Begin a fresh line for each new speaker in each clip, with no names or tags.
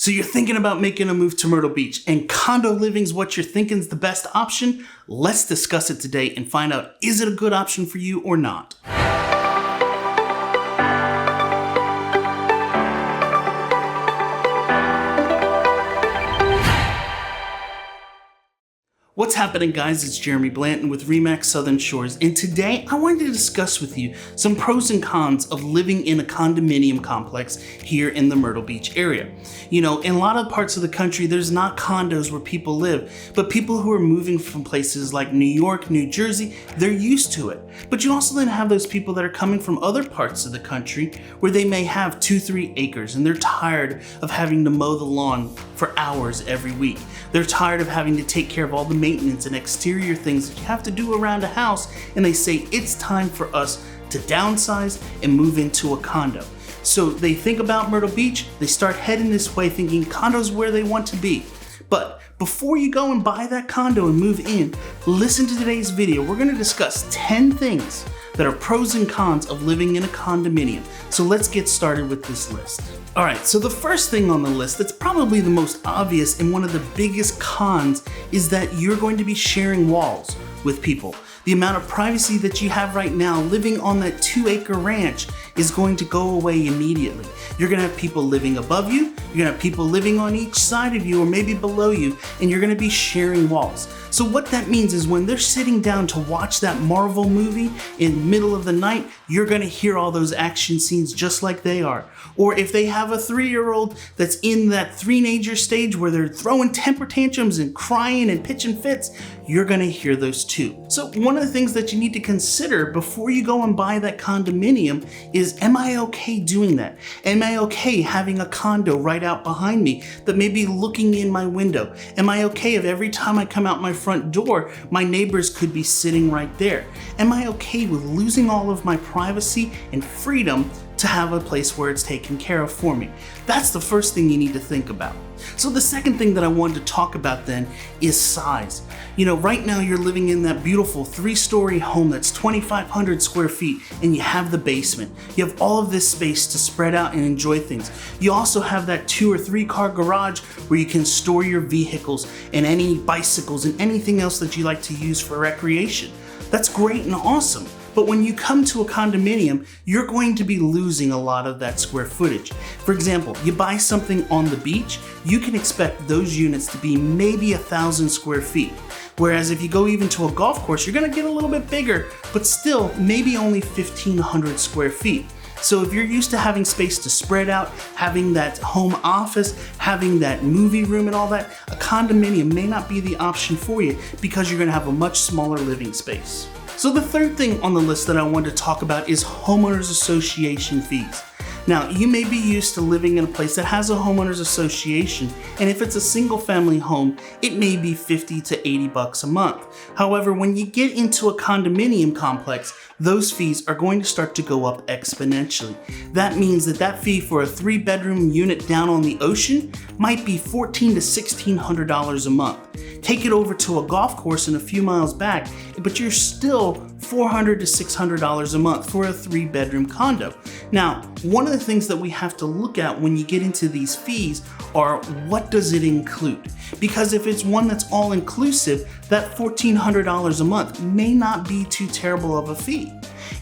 So you're thinking about making a move to Myrtle Beach and condo living's what you're thinking is the best option? Let's discuss it today and find out, is it a good option for you or not? What's happening, guys? It's Jeremy Blanton with RE/MAX Southern Shores, and today I wanted to discuss with you some pros and cons of living in a condominium complex here in the Myrtle Beach area. You know, in a lot of parts of the country, there's not condos where people live, but people who are moving from places like New York, New Jersey, they're used to it. But you also then have those people that are coming from other parts of the country where they may have 2-3 acres and they're tired of having to mow the lawn for hours every week. They're tired of having to take care of all the maintenance and exterior things that you have to do around a house, and they say it's time for us to downsize and move into a condo. So they think about Myrtle Beach, they start heading this way thinking condos where they want to be. But before you go and buy that condo and move in, listen to today's video. We're going to discuss 10 things that are pros and cons of living in a condominium. So let's get started with this list. All right, so the first thing on the list that's probably the most obvious and one of the biggest cons is that you're going to be sharing walls with people. The amount of privacy that you have right now living on that 2-acre ranch is going to go away immediately. You're gonna have people living above you, you're gonna have people living on each side of you or maybe below you, and you're gonna be sharing walls. So what that means is when they're sitting down to watch that Marvel movie in the middle of the night, you're gonna hear all those action scenes just like they are. Or if they have a 3-year-old that's in that three-nager stage where they're throwing temper tantrums and crying and pitching fits, you're gonna hear those too. So one of the things that you need to consider before you go and buy that condominium is, am I okay doing that? Am I okay having a condo right out behind me that may be looking in my window? Am I okay if every time I come out my front door, my neighbors could be sitting right there? Am I okay with losing all of my privacy and freedom to have a place where it's taken care of for me? That's the first thing you need to think about. So the second thing that I wanted to talk about then is size. You know, right now you're living in that beautiful 3-story home that's 2,500 square feet, and you have the basement. You have all of this space to spread out and enjoy things. You also have that 2 or 3 car garage where you can store your vehicles and any bicycles and anything else that you like to use for recreation. That's great and awesome. But when you come to a condominium, you're going to be losing a lot of that square footage. For example, you buy something on the beach, you can expect those units to be maybe 1,000 square feet. Whereas if you go even to a golf course, you're gonna get a little bit bigger, but still maybe only 1,500 square feet. So if you're used to having space to spread out, having that home office, having that movie room and all that, a condominium may not be the option for you because you're gonna have a much smaller living space. So the third thing on the list that I wanted to talk about is homeowners association fees. Now, you may be used to living in a place that has a homeowners association, and if it's a single family home, it may be $50 to $80 a month. However, when you get into a condominium complex, those fees are going to start to go up exponentially. That means that fee for a 3-bedroom unit down on the ocean might be $1,400 to $1,600 a month. Take it over to a golf course and a few miles back, but you're still $400 to $600 a month for a 3-bedroom condo. Now, one of the things that we have to look at when you get into these fees are, what does it include? Because if it's one that's all inclusive, that $1,400 a month may not be too terrible of a fee.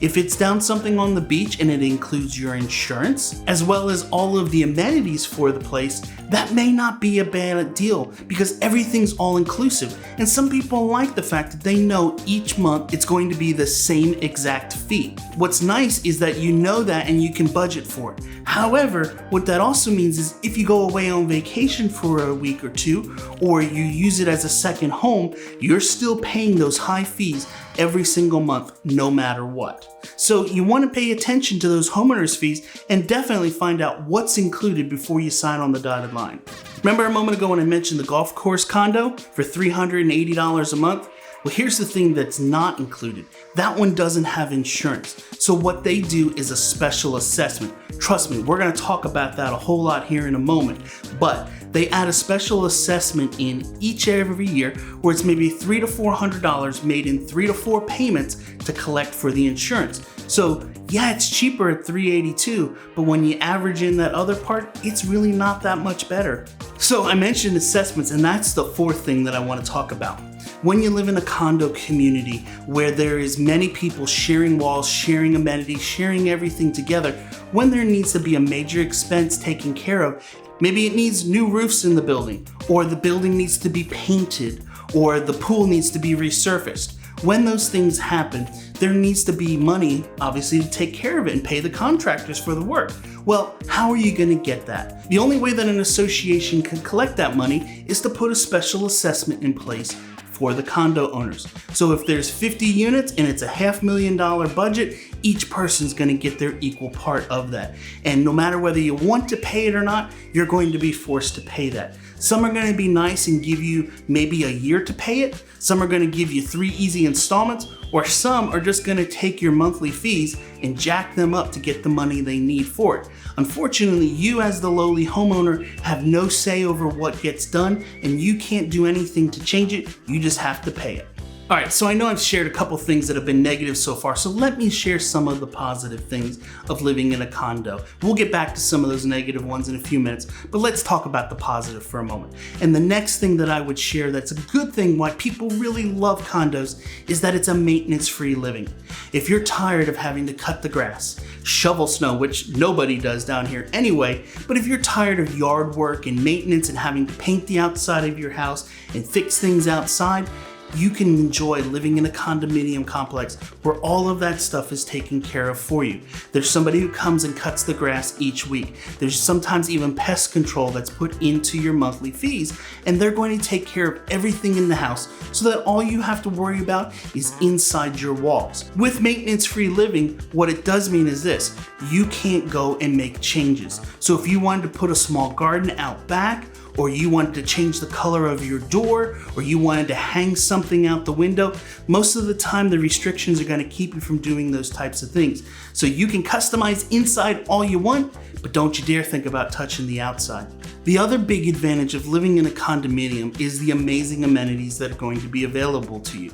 If it's down something on the beach and it includes your insurance, as well as all of the amenities for the place, that may not be a bad deal because everything's all inclusive. And some people like the fact that they know each month it's going to be the same exact fee. What's nice is that you know that and you can budget for it. However, what that also means is if you go away on vacation for a week or two, or you use it as a second home, you're still paying those high fees every single month, no matter what. So you want to pay attention to those homeowners fees and definitely find out what's included before you sign on the dotted line. Remember a moment ago when I mentioned the golf course condo for $380 a month? Well, here's the thing that's not included. That one doesn't have insurance. So what they do is a special assessment. Trust me, we're gonna talk about that a whole lot here in a moment, but they add a special assessment in each every year where it's maybe $300 to $400 made in 3 to 4 payments to collect for the insurance. So Yeah, it's cheaper at $382, but when you average in that other part, it's really not that much better. So I mentioned assessments, and that's the fourth thing that I want to talk about. When you live in a condo community where there is many people sharing walls, sharing amenities, sharing everything together, when there needs to be a major expense taken care of, maybe it needs new roofs in the building, or the building needs to be painted, or the pool needs to be resurfaced. When those things happen, there needs to be money, obviously, to take care of it and pay the contractors for the work. Well, how are you going to get that? The only way that an association can collect that money is to put a special assessment in place for the condo owners. So if there's 50 units and it's a $500,000 budget, each person's gonna get their equal part of that. And no matter whether you want to pay it or not, you're going to be forced to pay that. Some are gonna be nice and give you maybe a year to pay it. Some are gonna give you 3 easy installments, or some are just gonna take your monthly fees and jack them up to get the money they need for it. Unfortunately, you as the lowly homeowner have no say over what gets done, and you can't do anything to change it. You just have to pay it. All right, so I know I've shared a couple things that have been negative so far, so let me share some of the positive things of living in a condo. We'll get back to some of those negative ones in a few minutes, but let's talk about the positive for a moment. And the next thing that I would share that's a good thing why people really love condos is that it's a maintenance-free living. If you're tired of having to cut the grass, shovel snow, which nobody does down here anyway, but if you're tired of yard work and maintenance and having to paint the outside of your house and fix things outside, you can enjoy living in a condominium complex where all of that stuff is taken care of for you. There's somebody who comes and cuts the grass each week. There's sometimes even pest control that's put into your monthly fees, and they're going to take care of everything in the house so that all you have to worry about is inside your walls. With maintenance-free living, what it does mean is this: you can't go and make changes. So if you wanted to put a small garden out back, or you wanted to change the color of your door, or you wanted to hang something out the window, most of the time the restrictions are gonna keep you from doing those types of things. So you can customize inside all you want, but don't you dare think about touching the outside. The other big advantage of living in a condominium is the amazing amenities that are going to be available to you.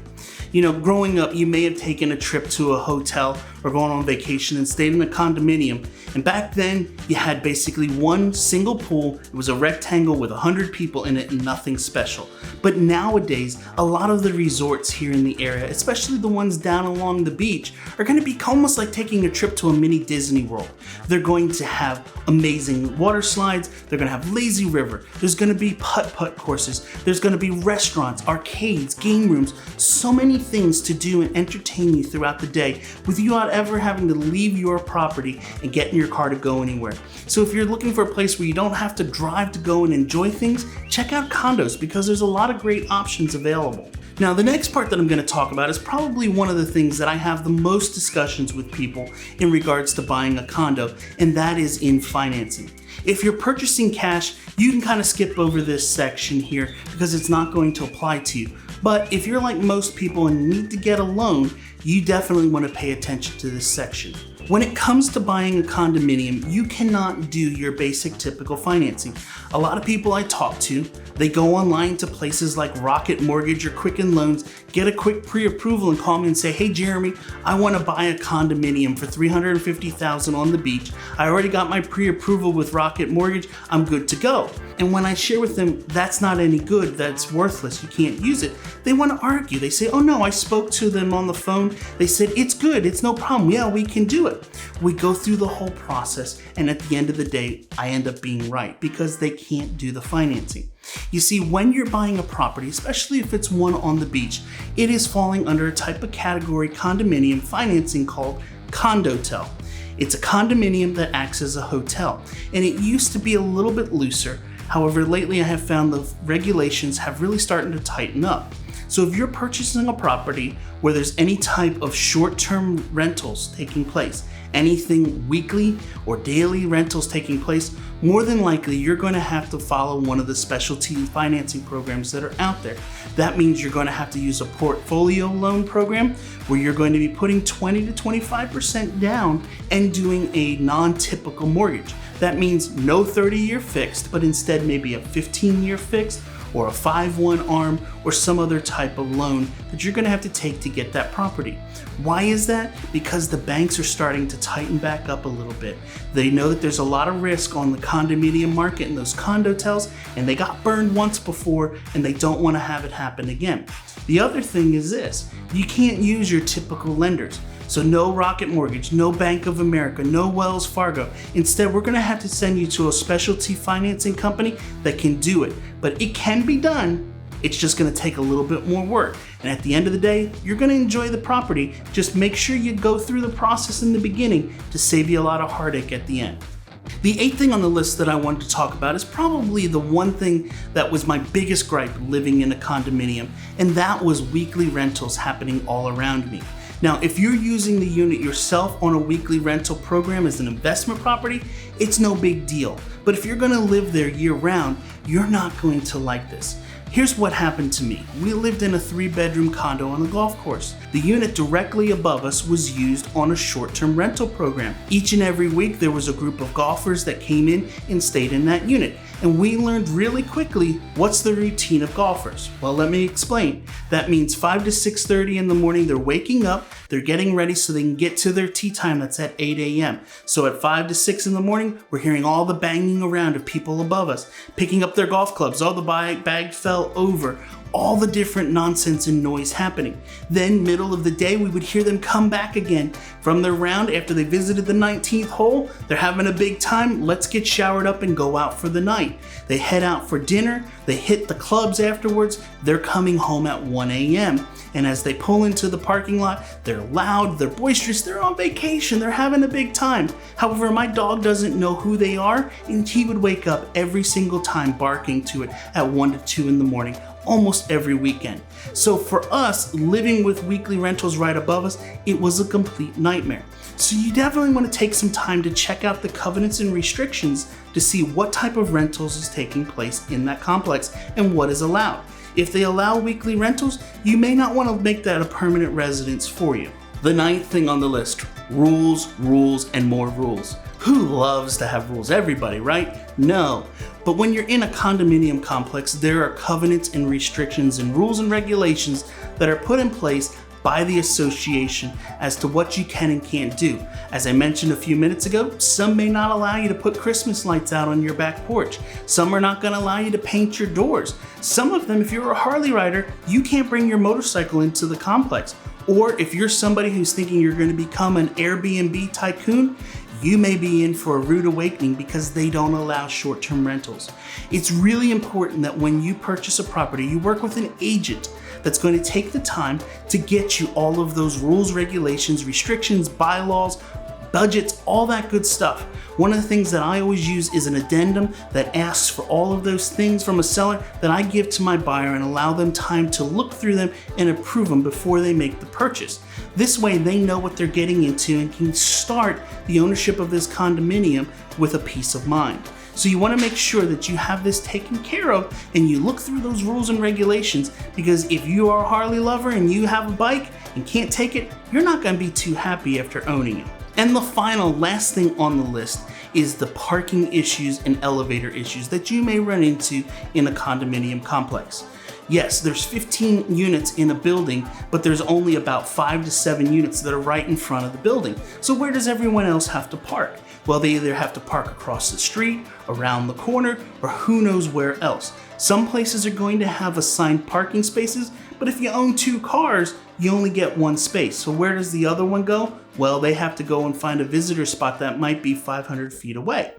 You know, growing up, you may have taken a trip to a hotel or gone on vacation and stayed in a condominium. And back then, you had basically one single pool. It was a rectangle with 100 people in it and nothing special. But nowadays, a lot of the resorts here in the area, especially the ones down along the beach, are going to be almost like taking a trip to a mini Disney World. They're going to have amazing water slides. They're going to have lazy river. There's going to be putt-putt courses. There's going to be restaurants, arcades, game rooms, so many things to do and entertain you throughout the day without ever having to leave your property and get in your car to go anywhere. So if you're looking for a place where you don't have to drive to go and enjoy things, check out condos because there's a lot of great options available. Now, the next part that I'm going to talk about is probably one of the things that I have the most discussions with people in regards to buying a condo, and that is in financing. If you're purchasing cash, you can kind of skip over this section here because it's not going to apply to you. But if you're like most people and need to get a loan, you definitely want to pay attention to this section. When it comes to buying a condominium, you cannot do your basic typical financing. A lot of people I talk to, they go online to places like Rocket Mortgage or Quicken Loans, get a quick pre-approval and call me and say, hey Jeremy, I want to buy a condominium for $350,000 on the beach. I already got my pre-approval with Rocket Mortgage, I'm good to go. And when I share with them, that's not any good, that's worthless, you can't use it, they want to argue. They say, oh no, I spoke to them on the phone. They said, it's good, it's no problem. Yeah, we can do it. We go through the whole process, and at the end of the day, I end up being right because they can't do the financing. You see, when you're buying a property, especially if it's one on the beach, it is falling under a type of category condominium financing called Condotel. It's a condominium that acts as a hotel, and it used to be a little bit looser. However, lately I have found the regulations have really started to tighten up. So if you're purchasing a property where there's any type of short-term rentals taking place, anything weekly or daily rentals taking place, more than likely you're going to have to follow one of the specialty financing programs that are out there. That means you're going to have to use a portfolio loan program where you're going to be putting 20 to 25% down and doing a non-typical mortgage. That means no 30-year fixed, but instead maybe a 15-year fixed or a 5/1 ARM or some other type of loan that you're gonna have to take to get that property. Why is that? Because the banks are starting to tighten back up a little bit. They know that there's a lot of risk on the condominium market and those condotels, and they got burned once before and they don't wanna have it happen again. The other thing is this, you can't use your typical lenders. So no Rocket Mortgage, no Bank of America, no Wells Fargo. Instead, we're gonna have to send you to a specialty financing company that can do it. But it can be done, it's just gonna take a little bit more work. And at the end of the day, you're gonna enjoy the property. Just make sure you go through the process in the beginning to save you a lot of heartache at the end. The 8th thing on the list that I wanted to talk about is probably the one thing that was my biggest gripe living in a condominium, and that was weekly rentals happening all around me. Now, if you're using the unit yourself on a weekly rental program as an investment property, it's no big deal. But if you're gonna live there year round, you're not going to like this. Here's what happened to me. We lived in a 3-bedroom condo on a golf course. The unit directly above us was used on a short-term rental program. Each and every week there was a group of golfers that came in and stayed in that unit. And we learned really quickly what's the routine of golfers. Well, let me explain. That means 5 to 6:30 in the morning, they're waking up, they're getting ready so they can get to their tee time that's at 8 a.m. So at 5 to 6 in the morning, we're hearing all the banging around of people above us, picking up their golf clubs, oh, the bag fell over, all the different nonsense and noise happening. Then middle of the day, we would hear them come back again from their round after they visited the 19th hole. They're having a big time. Let's get showered up and go out for the night. They head out for dinner. They hit the clubs afterwards. They're coming home at 1 a.m. And as they pull into the parking lot, they're loud, they're boisterous, they're on vacation, they're having a big time. However, my dog doesn't know who they are, and he would wake up every single time barking to it at 1 to 2 in the morning, almost every weekend. So for us, living with weekly rentals right above us, it was a complete nightmare. So you definitely want to take some time to check out the covenants and restrictions to see what type of rentals is taking place in that complex and what is allowed. If they allow weekly rentals, you may not want to make that a permanent residence for you. The 9th thing on the list, rules, and more rules. Who loves to have rules? Everybody, right? No. But when you're in a condominium complex, there are covenants and restrictions and rules and regulations that are put in place by the association as to what you can and can't do. As I mentioned a few minutes ago, some may not allow you to put Christmas lights out on your back porch. Some are not going to allow you to paint your doors. Some of them, if you're a Harley rider, you can't bring your motorcycle into the complex. Or if you're somebody who's thinking you're going to become an Airbnb tycoon, you may be in for a rude awakening because they don't allow short-term rentals. It's really important that when you purchase a property, you work with an agent that's going to take the time to get you all of those rules, regulations, restrictions, bylaws, budgets, all that good stuff. One of the things that I always use is an addendum that asks for all of those things from a seller that I give to my buyer and allow them time to look through them and approve them before they make the purchase. This way they know what they're getting into and can start the ownership of this condominium with a peace of mind. So you want to make sure that you have this taken care of and you look through those rules and regulations, because if you are a Harley lover and you have a bike and can't take it, you're not going to be too happy after owning it. And the final last thing on the list is the parking issues and elevator issues that you may run into in a condominium complex. Yes, there's 15 units in a building, but there's only about 5 to 7 units that are right in front of the building. So where does everyone else have to park? Well, they either have to park across the street, around the corner, or who knows where else. Some places are going to have assigned parking spaces, but if you own 2 cars, you only get 1 space. So where does the other one go? Well, they have to go and find a visitor spot that might be 500 feet away.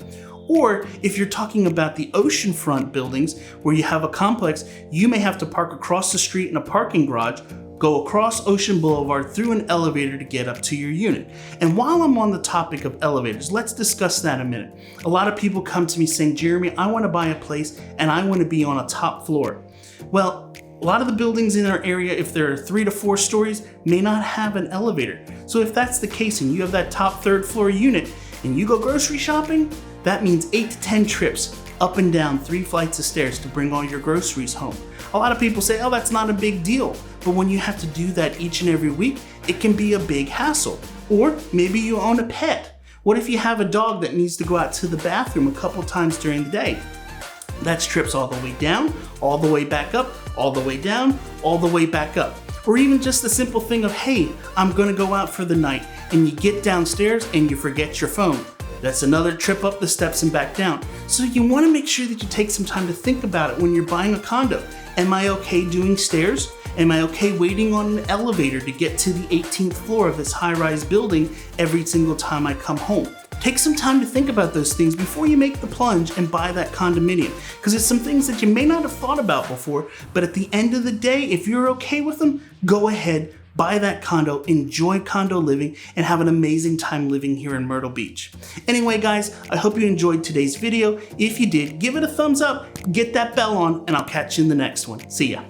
Or if you're talking about the oceanfront buildings where you have a complex, you may have to park across the street in a parking garage, go across Ocean Boulevard through an elevator to get up to your unit. And while I'm on the topic of elevators, let's discuss that a minute. A lot of people come to me saying, Jeremy, I want to buy a place and I want to be on a top floor. Well, a lot of the buildings in our area, if there are 3 to 4 stories, may not have an elevator. So if that's the case and you have that top 3rd floor unit and you go grocery shopping, that means 8 to 10 trips up and down 3 flights of stairs to bring all your groceries home. A lot of people say, oh, that's not a big deal. But when you have to do that each and every week, it can be a big hassle. Or maybe you own a pet. What if you have a dog that needs to go out to the bathroom a couple times during the day? That's trips all the way down, all the way back up, all the way down, all the way back up. Or even just the simple thing of, hey, I'm gonna go out for the night, and you get downstairs and you forget your phone. That's another trip up the steps and back down. So you wanna make sure that you take some time to think about it when you're buying a condo. Am I okay doing stairs? Am I okay waiting on an elevator to get to the 18th floor of this high-rise building every single time I come home? Take some time to think about those things before you make the plunge and buy that condominium, because it's some things that you may not have thought about before, but at the end of the day, if you're okay with them, go ahead, buy that condo, enjoy condo living, and have an amazing time living here in Myrtle Beach. Anyway, guys, I hope you enjoyed today's video. If you did, give it a thumbs up, get that bell on, and I'll catch you in the next one. See ya.